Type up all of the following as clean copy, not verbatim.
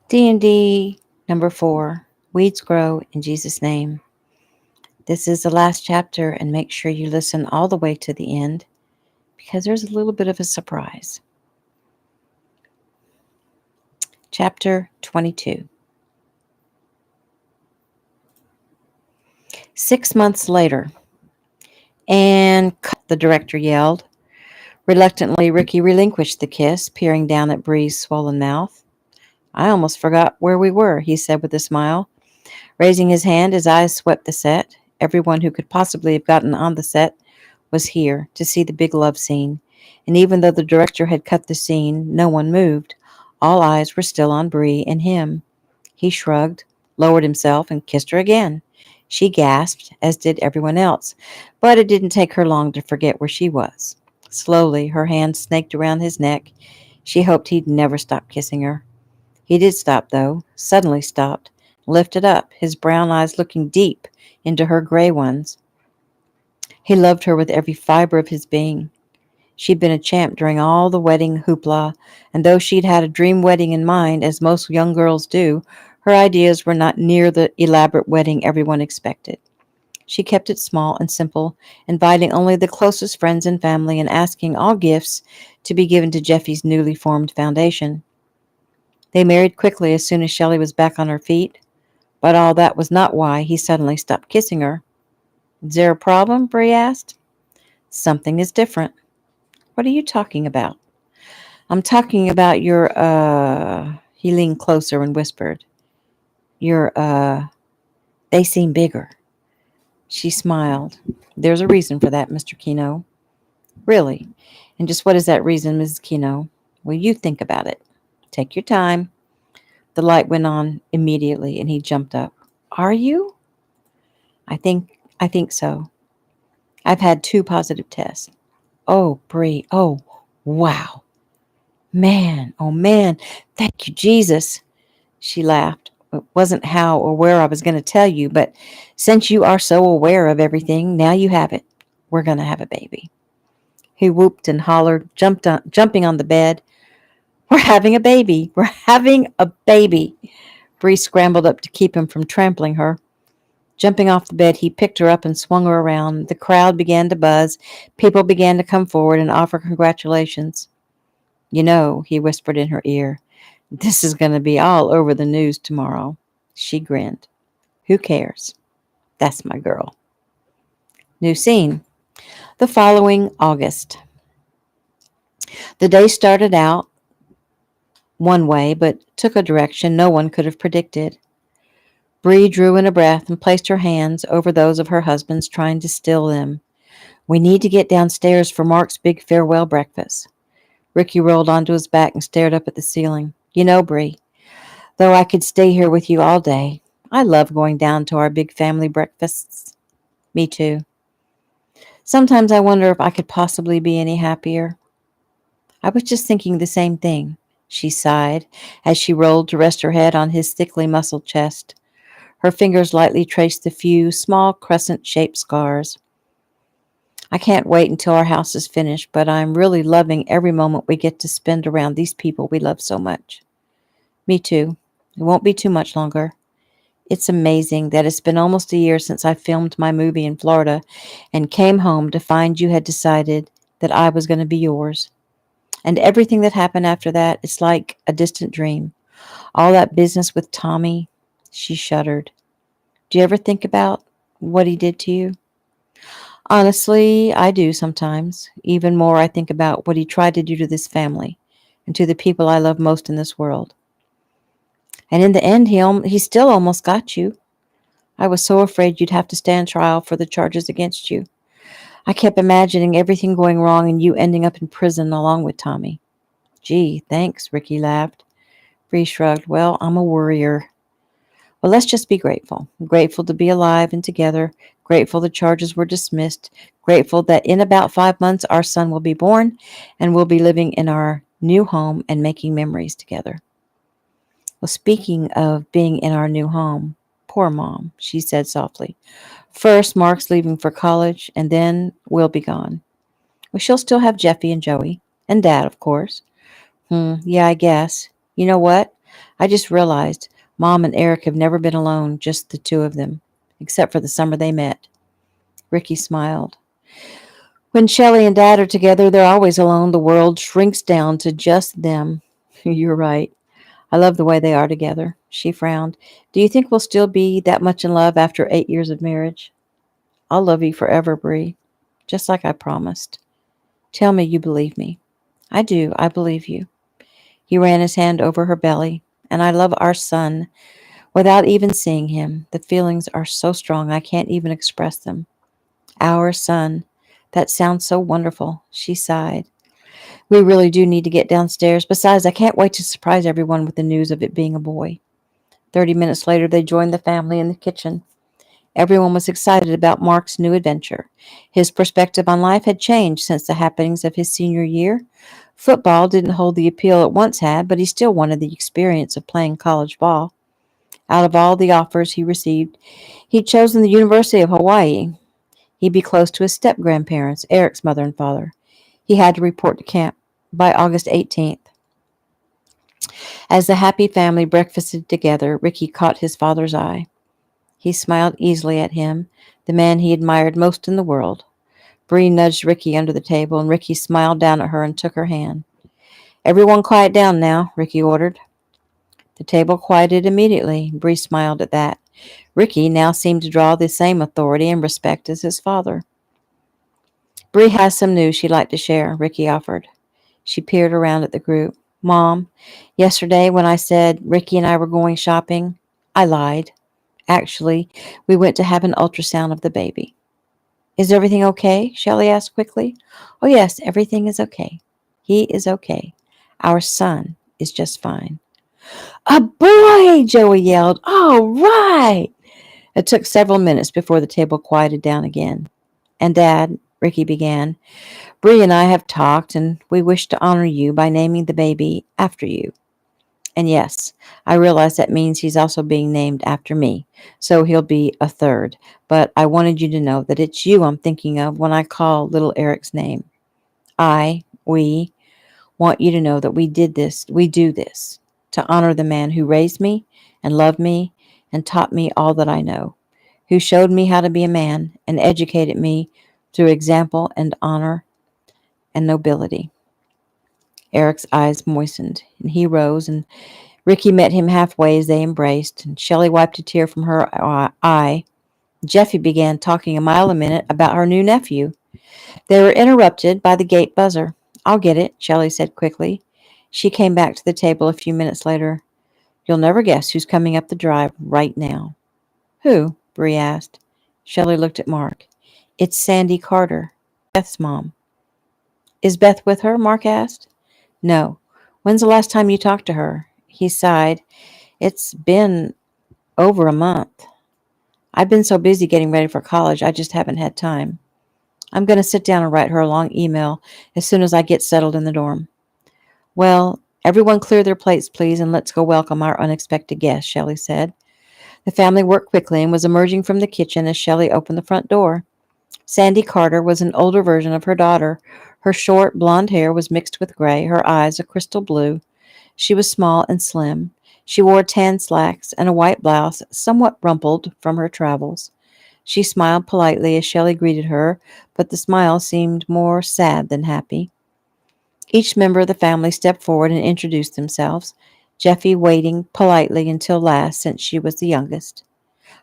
DND number 4. Weeds grow in Jesus' name. This is the last chapter, and make sure you listen all the way to the end because there's a little bit of a surprise. Chapter 22. 6 months later, and cut, the director yelled. Reluctantly, Ricky relinquished the kiss, peering down at Bree's swollen mouth. I almost forgot where we were, he said with a smile. Raising his hand, his eyes swept the set. Everyone who could possibly have gotten on the set was here to see the big love scene. And even though the director had cut the scene, no one moved. All eyes were still on Bree and him. He shrugged, lowered himself, and kissed her again. She gasped, as did everyone else, but it didn't take her long to forget where she was. Slowly, her hand snaked around his neck. She hoped he'd never stop kissing her. He did stop, though, suddenly stopped, lifted up, his brown eyes looking deep into her gray ones. He loved her with every fiber of his being. She'd been a champ during all the wedding hoopla, and though she'd had a dream wedding in mind, as most young girls do, her ideas were not near the elaborate wedding everyone expected. She kept it small and simple, inviting only the closest friends and family and asking all gifts to be given to Jeffy's newly formed foundation. They married quickly as soon as Shelley was back on her feet, but all that was not why he suddenly stopped kissing her. Is there a problem? Bree asked. Something is different. What are you talking about? I'm talking about he leaned closer and whispered. They seem bigger. She smiled. There's a reason for that, Mr. Kino. Really? And just what is that reason, Mrs. Kino? Well, you think about it. Take your time. The light went on immediately, and he jumped up. Are you? I think so. I've had 2 positive tests. Oh, Bree. Oh, wow. Man, oh man, thank you, Jesus. She laughed. It wasn't how or where I was going to tell you, but since you are so aware of everything, now you have it. We're going to have a baby. He whooped and hollered, jumping on the bed. We're having a baby. We're having a baby. Bree scrambled up to keep him from trampling her. Jumping off the bed, he picked her up and swung her around. The crowd began to buzz. People began to come forward and offer congratulations. You know, he whispered in her ear, this is going to be all over the news tomorrow. She grinned. Who cares? That's my girl. New scene. The following August. The day started out one way, but took a direction no one could have predicted. Bree drew in a breath and placed her hands over those of her husband's, trying to still them. We need to get downstairs for Mark's big farewell breakfast. Ricky rolled onto his back and stared up at the ceiling. You know, Bree, though I could stay here with you all day, I love going down to our big family breakfasts. Me too. Sometimes I wonder if I could possibly be any happier. I was just thinking the same thing, she sighed, as she rolled to rest her head on his thickly muscled chest. Her fingers lightly traced the few small crescent-shaped scars. I can't wait until our house is finished, but I'm really loving every moment we get to spend around these people we love so much. Me too. It won't be too much longer. It's amazing that it's been almost a year since I filmed my movie in Florida and came home to find you had decided that I was going to be yours. And everything that happened after that, it's like a distant dream. All that business with Tommy, she shuddered. Do you ever think about what he did to you? Honestly, I do sometimes. Even more, I think about what he tried to do to this family and to the people I love most in this world. And in the end, he still almost got you. I was so afraid you'd have to stand trial for the charges against you. I kept imagining everything going wrong and you ending up in prison along with Tommy. Gee, thanks, Ricky laughed. Bree shrugged. Well, I'm a worrier. Well, let's just be grateful. Grateful to be alive and together. Grateful the charges were dismissed. Grateful that in about 5 months our son will be born and we'll be living in our new home and making memories together. Well, speaking of being in our new home, poor Mom, she said softly. First, Mark's leaving for college, and then we'll be gone. Well, she'll still have Jeffy and Joey, and Dad, of course. Yeah, I guess. You know what? I just realized Mom and Eric have never been alone, just the two of them, except for the summer they met. Ricky smiled. When Shelley and Dad are together, they're always alone. The world shrinks down to just them. You're right. I love the way they are together. She frowned. Do you think we'll still be that much in love after 8 years of marriage? I'll love you forever, Bree, just like I promised. Tell me you believe me. I do. I believe you. He ran his hand over her belly. And I love our son. Without even seeing him, the feelings are so strong I can't even express them. Our son. That sounds so wonderful. She sighed. We really do need to get downstairs. Besides, I can't wait to surprise everyone with the news of it being a boy. 30 minutes later, they joined the family in the kitchen. Everyone was excited about Mark's new adventure. His perspective on life had changed since the happenings of his senior year. Football didn't hold the appeal it once had, but he still wanted the experience of playing college ball. Out of all the offers he received, he'd chosen the University of Hawaii. He'd be close to his step-grandparents, Eric's mother and father. He had to report to camp by August 18th. As the happy family breakfasted together, Ricky caught his father's eye. He smiled easily at him, the man he admired most in the world. Bree nudged Ricky under the table, and Ricky smiled down at her and took her hand. Everyone quiet down now, Ricky ordered. The table quieted immediately. Bree smiled at that. Ricky now seemed to draw the same authority and respect as his father. Bree has some news she'd like to share, Ricky offered. She peered around at the group. Mom, yesterday when I said Ricky and I were going shopping, I lied. Actually, we went to have an ultrasound of the baby. Is everything okay? Shelley asked quickly. Oh, yes, everything is okay. He is okay. Our son is just fine. A boy, Joey yelled. All right. It took several minutes before the table quieted down again. And Dad, Ricky began, Bree and I have talked, and we wish to honor you by naming the baby after you. And yes, I realize that means he's also being named after me, so he'll be a third. But I wanted you to know that it's you I'm thinking of when I call little Eric's name. We want you to know that we do this, to honor the man who raised me and loved me and taught me all that I know, who showed me how to be a man and educated me through example and honor and nobility. Eric's eyes moistened, and he rose, and Ricky met him halfway as they embraced, and Shelley wiped a tear from her eye. Jeffy began talking a mile a minute about her new nephew. They were interrupted by the gate buzzer. I'll get it, Shelley said quickly. She came back to the table a few minutes later. You'll never guess who's coming up the drive right now. Who? Bree asked. Shelley looked at Mark. It's Sandy Carter, Beth's mom. Is Beth with her? Mark asked. No. When's the last time you talked to her? He sighed. It's been over a month. I've been so busy getting ready for college, I just haven't had time. I'm going to sit down and write her a long email as soon as I get settled in the dorm. Well, everyone clear their plates, please, and let's go welcome our unexpected guest, Shelley said. The family worked quickly and was emerging from the kitchen as Shelley opened the front door. Sandy Carter was an older version of her daughter. Her short, blonde hair was mixed with gray, her eyes a crystal blue. She was small and slim. She wore tan slacks and a white blouse, somewhat rumpled from her travels. She smiled politely as Shelley greeted her, but the smile seemed more sad than happy. Each member of the family stepped forward and introduced themselves, Jeffy waiting politely until last, since she was the youngest.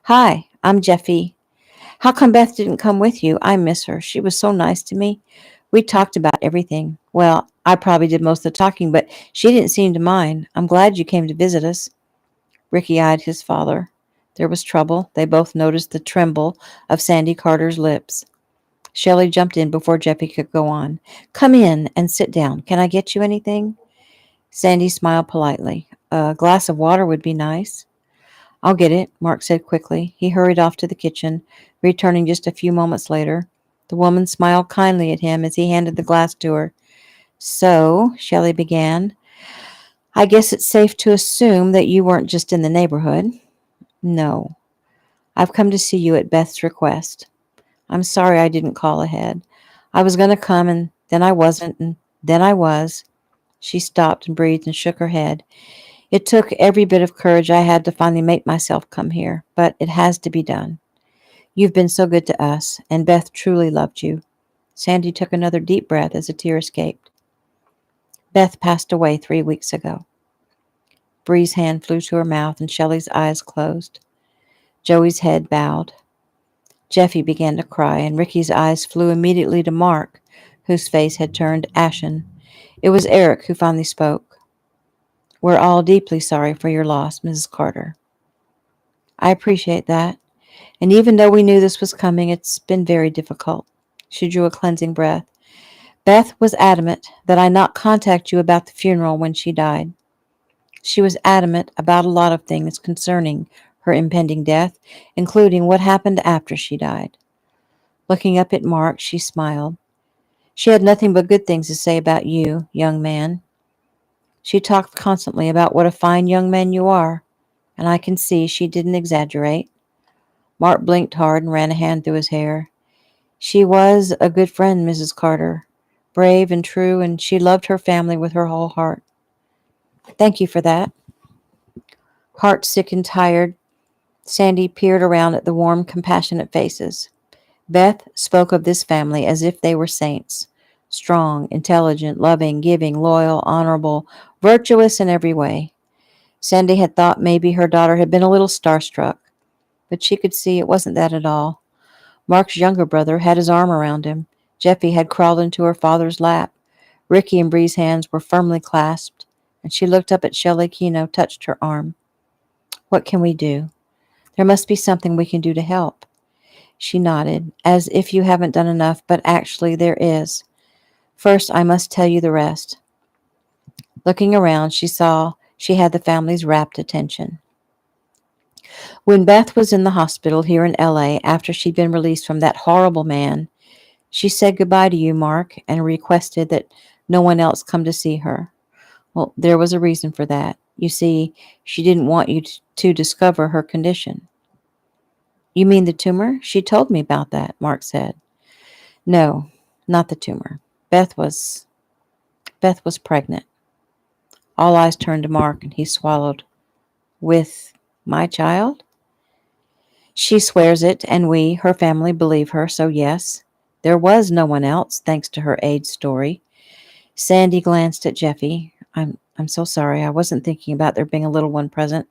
Hi, I'm Jeffy. How come Beth didn't come with you? I miss her. She was so nice to me. We talked about everything. Well, I probably did most of the talking, but she didn't seem to mind. I'm glad you came to visit us. Ricky eyed his father. There was trouble. They both noticed the tremble of Sandy Carter's lips. Shelley jumped in before Jeffy could go on. Come in and sit down. Can I get you anything? Sandy smiled politely. A glass of water would be nice. I'll get it, Mark said quickly. He hurried off to the kitchen, returning just a few moments later. The woman smiled kindly at him as he handed the glass to her. So, Shelley began, I guess it's safe to assume that you weren't just in the neighborhood. No. I've come to see you at Beth's request. I'm sorry I didn't call ahead. I was going to come, and then I wasn't, and then I was. She stopped and breathed and shook her head. It took every bit of courage I had to finally make myself come here, but it has to be done. You've been so good to us, and Beth truly loved you." Sandy took another deep breath as a tear escaped. "Beth passed away 3 weeks ago." Bree's hand flew to her mouth, and Shelley's eyes closed. Joey's head bowed. Jeffy began to cry, and Ricky's eyes flew immediately to Mark, whose face had turned ashen. It was Eric who finally spoke. "We're all deeply sorry for your loss, Mrs. Carter." "I appreciate that. And even though we knew this was coming, it's been very difficult." She drew a cleansing breath. "Beth was adamant that I not contact you about the funeral when she died. She was adamant about a lot of things concerning her impending death, including what happened after she died." Looking up at Mark, she smiled. "She had nothing but good things to say about you, young man. She talked constantly about what a fine young man you are, and I can see she didn't exaggerate." Mark blinked hard and ran a hand through his hair. "She was a good friend, Mrs. Carter. Brave and true, and she loved her family with her whole heart." "Thank you for that." Heart sick and tired, Sandy peered around at the warm, compassionate faces. Beth spoke of this family as if they were saints. Strong, intelligent, loving, giving, loyal, honorable, virtuous in every way. Sandy had thought maybe her daughter had been a little starstruck, but she could see it wasn't that at all. Mark's younger brother had his arm around him. Jeffy had crawled into her father's lap. Ricky and Bree's hands were firmly clasped, and she looked up at Shelley Keno, touched her arm. "What can we do? There must be something we can do to help." She nodded, "as if you haven't done enough, but actually there is. First, I must tell you the rest." Looking around, she saw she had the family's rapt attention. When Beth was in the hospital here in L.A. after she'd been released from that horrible man, she said goodbye to you, Mark, and requested that no one else come to see her. Well, there was a reason for that. You see, she didn't want you to discover her condition. "You mean the tumor? She told me about that," Mark said. "No, not the tumor. Beth was pregnant." All eyes turned to Mark, and he swallowed. "With my child?" "She swears it, and we, her family, believe her, so yes. There was no one else, thanks to her age story." Sandy glanced at Jeffy. I'm so sorry. I wasn't thinking about there being a little one present.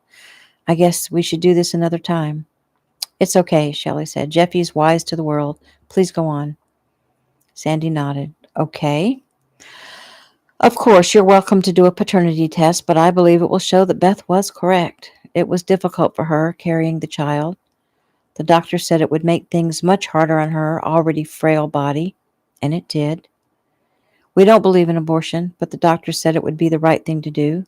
I guess we should do this another time." "It's okay," Shelley said. "Jeffy's wise to the world. Please go on." Sandy nodded. "Okay. Of course, you're welcome to do a paternity test, but I believe it will show that Beth was correct. It was difficult for her, carrying the child. The doctor said it would make things much harder on her already frail body, and it did. We don't believe in abortion, but the doctor said it would be the right thing to do.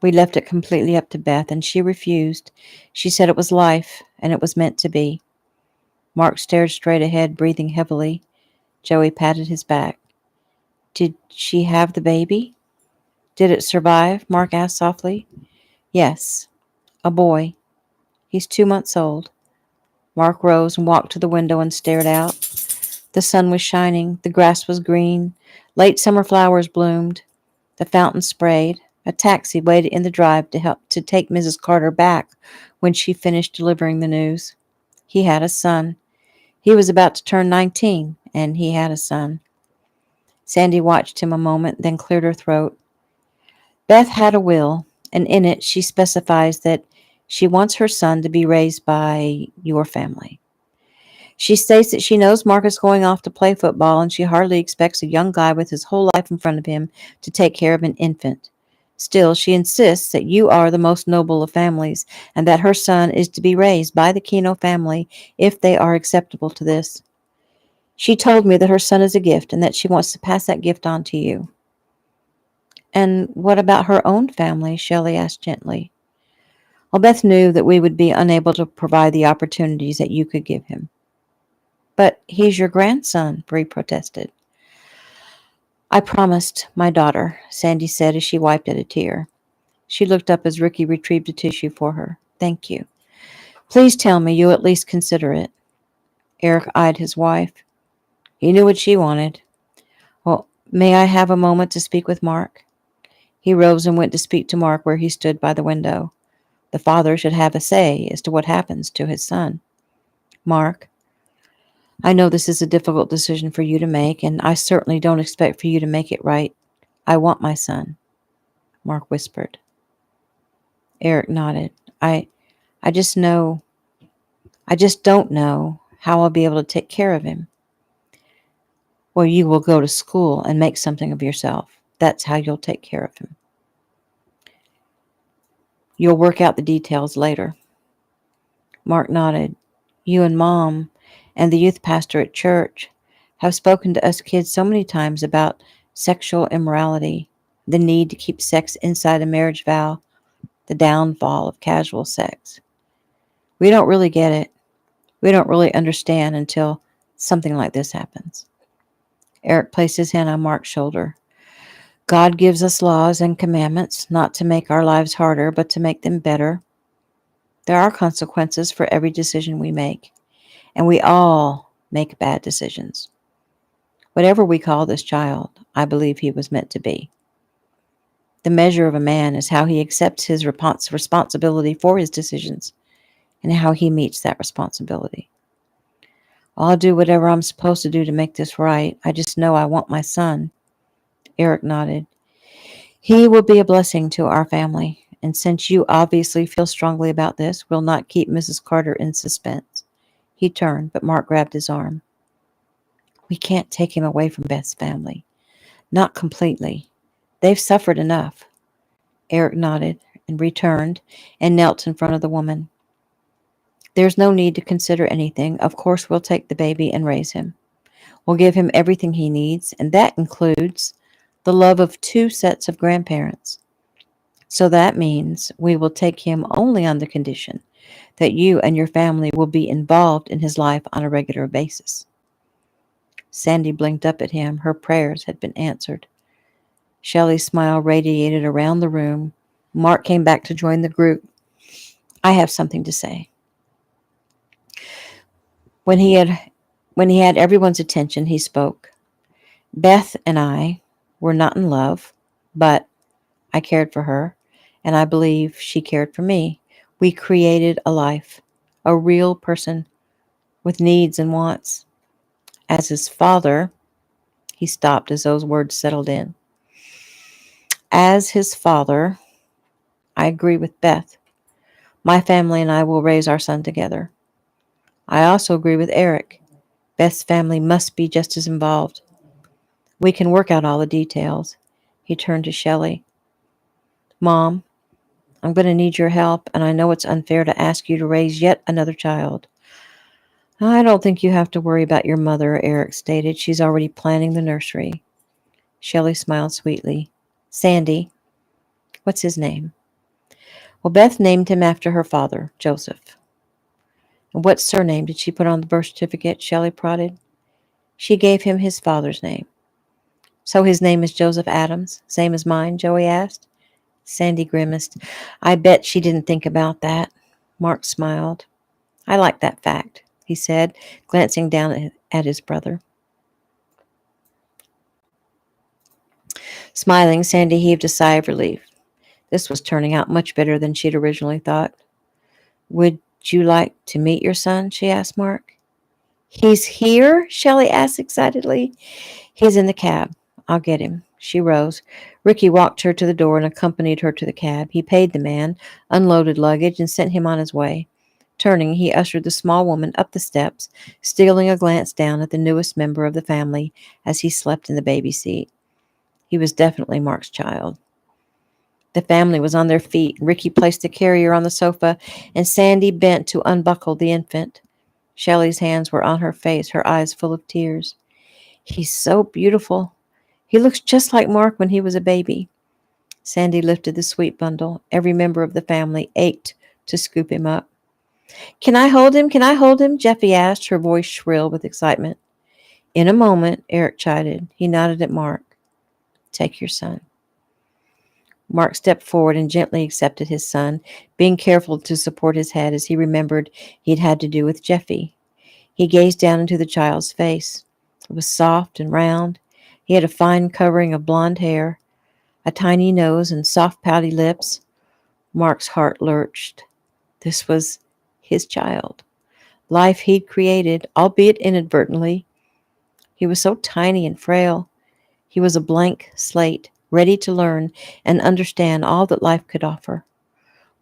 We left it completely up to Beth, and she refused. She said it was life, and it was meant to be." Mark stared straight ahead, breathing heavily. Joey patted his back. "Did she have the baby?" "Did it survive?" Mark asked softly. "Yes. A boy. He's 2 months old." Mark rose and walked to the window and stared out. The sun was shining. The grass was green. Late summer flowers bloomed. The fountain sprayed. A taxi waited in the drive to take Mrs. Carter back when she finished delivering the news. He had a son. He was about to turn 19, and he had a son. Sandy watched him a moment, then cleared her throat. "Beth had a will, and in it she specifies that she wants her son to be raised by your family. She states that she knows Mark is going off to play football, and she hardly expects a young guy with his whole life in front of him to take care of an infant. Still, she insists that you are the most noble of families, and that her son is to be raised by the Keno family if they are acceptable to this. She told me that her son is a gift, and that she wants to pass that gift on to you." "And what about her own family?" Shelley asked gently. "Well, Beth knew that we would be unable to provide the opportunities that you could give him." "But he's your grandson," Bree protested. "I promised my daughter," Sandy said as she wiped at a tear. She looked up as Ricky retrieved a tissue for her. "Thank you. Please tell me you'll at least consider it." Eric eyed his wife. He knew what she wanted. "Well, may I have a moment to speak with Mark?" He rose and went to speak to Mark where he stood by the window. The father should have a say as to what happens to his son. Mark, I know this is a difficult decision for you to make, and I certainly don't expect for you to make it right. I want my son, Mark whispered. Eric nodded. I just know, I just don't know how I'll be able to take care of him. Well, you will go to school and make something of yourself. That's how you'll take care of him. You'll work out the details later. Mark nodded. You and Mom and the youth pastor at church have spoken to us kids so many times about sexual immorality, the need to keep sex inside a marriage vow, the downfall of casual sex. We don't really get it. We don't really understand until something like this happens. Eric placed his hand on Mark's shoulder. God gives us laws and commandments not to make our lives harder, but to make them better. There are consequences for every decision we make, and we all make bad decisions. Whatever we call this child, I believe he was meant to be. The measure of a man is how he accepts his responsibility for his decisions and how he meets that responsibility. I'll do whatever I'm supposed to do to make this right. I just know I want my son. Eric nodded. He will be a blessing to our family, and since you obviously feel strongly about this, we'll not keep Mrs. Carter in suspense. He turned, but Mark grabbed his arm. We can't take him away from Beth's family. Not completely. They've suffered enough. Eric nodded and returned and knelt in front of the woman. There's no need to consider anything. Of course, we'll take the baby and raise him. We'll give him everything he needs, and that includes the love of 2 sets of grandparents. So that means we will take him only on the condition that you and your family will be involved in his life on a regular basis. Sandy blinked up at him. Her prayers had been answered. Shelley's smile radiated around the room. Mark came back to join the group. I have something to say. When he had everyone's attention, he spoke. Beth and I were not in love, but I cared for her, and I believe she cared for me. We created a life, a real person with needs and wants. As his father, he stopped as those words settled in. As his father, I agree with Beth. My family and I will raise our son together. I also agree with Eric. Beth's family must be just as involved. We can work out all the details. He turned to Shelley. Mom, I'm going to need your help, and I know it's unfair to ask you to raise yet another child. I don't think you have to worry about your mother, Eric stated. She's already planning the nursery. Shelley smiled sweetly. Sandy. What's his name? Well, Beth named him after her father, Joseph. And what surname did she put on the birth certificate? Shelley prodded. She gave him his father's name. So his name is Joseph Adams, same as mine? Joey asked. Sandy grimaced. I bet she didn't think about that. Mark smiled. I like that fact, he said, glancing down at his brother. Smiling, Sandy heaved a sigh of relief. This was turning out much better than she'd originally thought. Would you like to meet your son? She asked Mark. He's here? Shelley asked excitedly. He's in the cab. I'll get him. She rose. Ricky walked her to the door and accompanied her to the cab. He paid the man, unloaded luggage, and sent him on his way. Turning, he ushered the small woman up the steps, stealing a glance down at the newest member of the family as he slept in the baby seat. He was definitely Mark's child. The family was on their feet. Ricky placed the carrier on the sofa, and Sandy bent to unbuckle the infant. Shelley's hands were on her face, her eyes full of tears. He's so beautiful. He looks just like Mark when he was a baby. Sandy lifted the sweet bundle. Every member of the family ached to scoop him up. Can I hold him? Can I hold him? Jeffy asked, her voice shrill with excitement. In a moment, Eric chided. He nodded at Mark. Take your son. Mark stepped forward and gently accepted his son, being careful to support his head as he remembered he'd had to do with Jeffy. He gazed down into the child's face. It was soft and round. He had a fine covering of blonde hair, a tiny nose and soft pouty lips. Mark's heart lurched. This was his child. Life he'd created, albeit inadvertently. He was so tiny and frail. He was a blank slate, ready to learn and understand all that life could offer.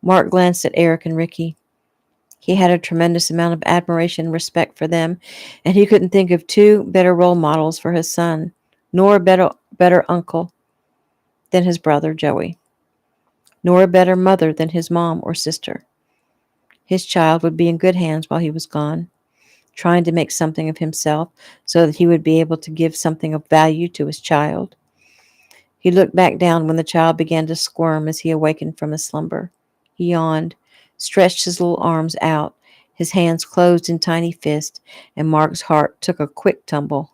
Mark glanced at Eric and Ricky. He had a tremendous amount of admiration and respect for them, and he couldn't think of two better role models for his son, nor a better uncle than his brother Joey, nor a better mother than his mom or sister. His child would be in good hands while he was gone, trying to make something of himself so that he would be able to give something of value to his child. He looked back down when the child began to squirm as he awakened from his slumber. He yawned, stretched his little arms out, his hands closed in tiny fists, and Mark's heart took a quick tumble.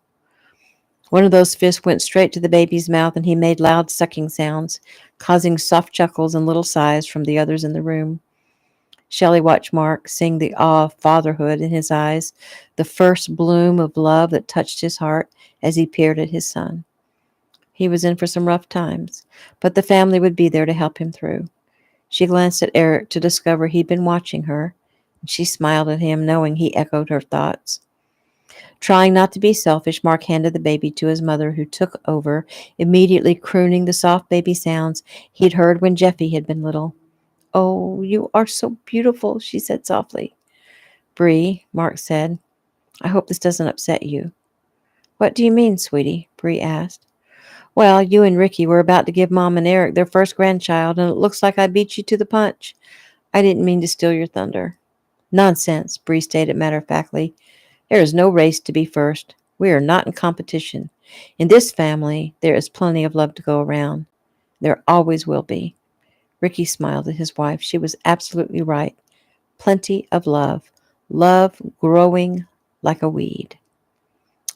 One of those fists went straight to the baby's mouth, and he made loud sucking sounds, causing soft chuckles and little sighs from the others in the room. Shelley watched Mark, seeing the awe of fatherhood in his eyes, the first bloom of love that touched his heart as he peered at his son. He was in for some rough times, but the family would be there to help him through. She glanced at Eric to discover he'd been watching her, and she smiled at him, knowing he echoed her thoughts. Trying not to be selfish, Mark handed the baby to his mother, who took over, immediately crooning the soft baby sounds he'd heard when Jeffy had been little. "Oh, you are so beautiful," she said softly. "Bree," Mark said, "I hope this doesn't upset you." "What do you mean, sweetie?" Bree asked. "Well, you and Ricky were about to give Mom and Eric their first grandchild, and it looks like I beat you to the punch. I didn't mean to steal your thunder." "Nonsense," Bree stated matter-of-factly. "There is no race to be first. We are not in competition. In this family, there is plenty of love to go around. There always will be." Ricky smiled at his wife. She was absolutely right. Plenty of love. Love growing like a weed.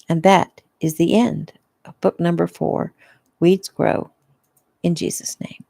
And that is the end of book number 4, Weeds Grow in Jesus' name.